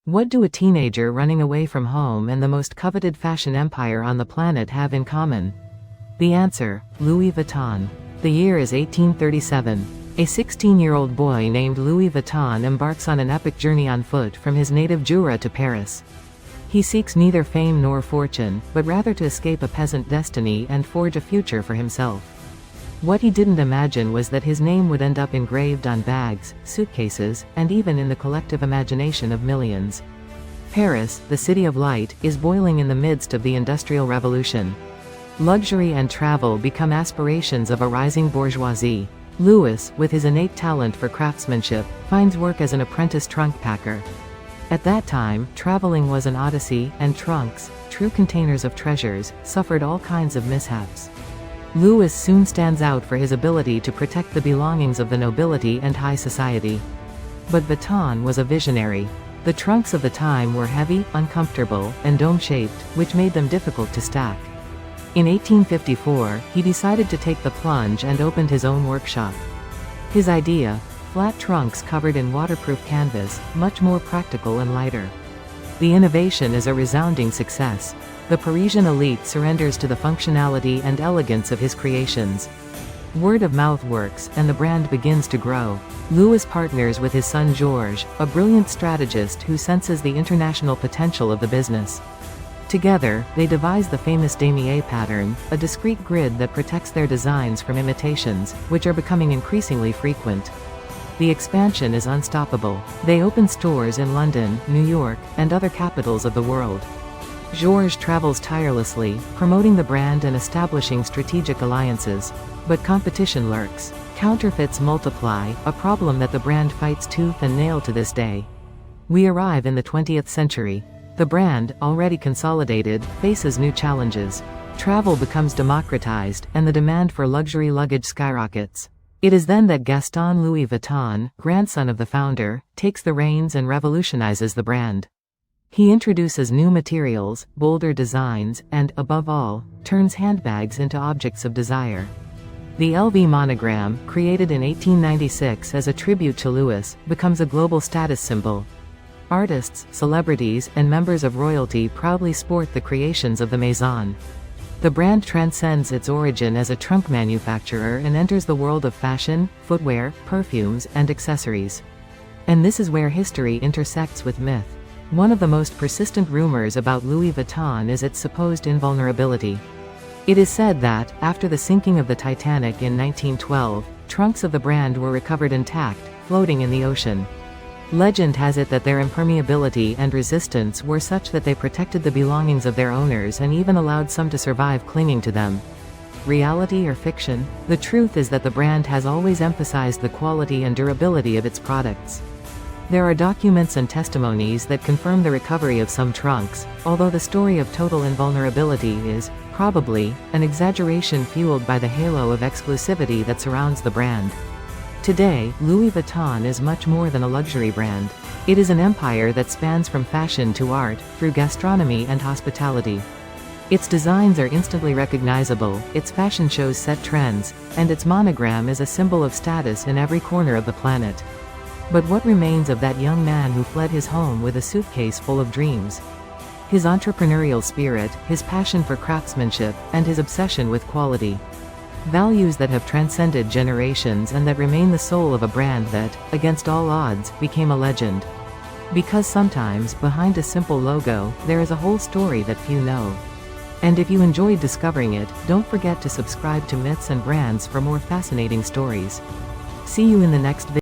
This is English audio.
What do a teenager running away from home and the most coveted fashion empire on the planet have in common? The answer: Louis Vuitton. The year is 1837. A 16-year-old boy named Louis Vuitton embarks on an epic journey on foot from his native Jura to Paris. He seeks neither fame nor fortune, but rather to escape a peasant destiny and forge a future for himself. What he didn't imagine was that his name would end up engraved on bags, suitcases, and even in the collective imagination of millions. Paris, the city of light, is boiling in the midst of the Industrial Revolution. Luxury and travel become aspirations of a rising bourgeoisie. Louis, with his innate talent for craftsmanship, finds work as an apprentice trunk packer. At that time, traveling was an odyssey, and trunks, true containers of treasures, suffered all kinds of mishaps. Louis soon stands out for his ability to protect the belongings of the nobility and high society. But Vuitton was a visionary. The trunks of the time were heavy, uncomfortable, and dome-shaped, which made them difficult to stack. In 1854, he decided to take the plunge and opened his own workshop. His idea: flat trunks covered in waterproof canvas, much more practical and lighter. The innovation is a resounding success. The Parisian elite surrenders to the functionality and elegance of his creations. Word of mouth works, and the brand begins to grow. Louis partners with his son Georges, a brilliant strategist who senses the international potential of the business. Together, they devise the famous damier pattern, a discreet grid that protects their designs from imitations, which are becoming increasingly frequent. The expansion is unstoppable. They open stores in London, New York, and other capitals of the world. Georges travels tirelessly, promoting the brand and establishing strategic alliances. But competition lurks. Counterfeits multiply, a problem that the brand fights tooth and nail to this day. We arrive in the 20th century. The brand, already consolidated, faces new challenges. Travel becomes democratized, and the demand for luxury luggage skyrockets. It is then that Gaston Louis Vuitton, grandson of the founder, takes the reins and revolutionizes the brand. He introduces new materials, bolder designs, and, above all, turns handbags into objects of desire. The LV monogram, created in 1896 as a tribute to Louis, becomes a global status symbol. Artists, celebrities, and members of royalty proudly sport the creations of the Maison. The brand transcends its origin as a trunk manufacturer and enters the world of fashion, footwear, perfumes, and accessories. And this is where history intersects with myth. One of the most persistent rumors about Louis Vuitton is its supposed invulnerability. It is said that, after the sinking of the Titanic in 1912, trunks of the brand were recovered intact, floating in the ocean. Legend has it that their impermeability and resistance were such that they protected the belongings of their owners and even allowed some to survive clinging to them. Reality or fiction? The truth is that the brand has always emphasized the quality and durability of its products. There are documents and testimonies that confirm the recovery of some trunks, although the story of total invulnerability is, probably, an exaggeration fueled by the halo of exclusivity that surrounds the brand. Today, Louis Vuitton is much more than a luxury brand. It is an empire that spans from fashion to art, through gastronomy and hospitality. Its designs are instantly recognizable, its fashion shows set trends, and its monogram is a symbol of status in every corner of the planet. But what remains of that young man who fled his home with a suitcase full of dreams? His entrepreneurial spirit, his passion for craftsmanship, and his obsession with quality. Values that have transcended generations and that remain the soul of a brand that, against all odds, became a legend. Because sometimes, behind a simple logo, there is a whole story that few know. And if you enjoyed discovering it, don't forget to subscribe to Myths and Brands for more fascinating stories. See you in the next video.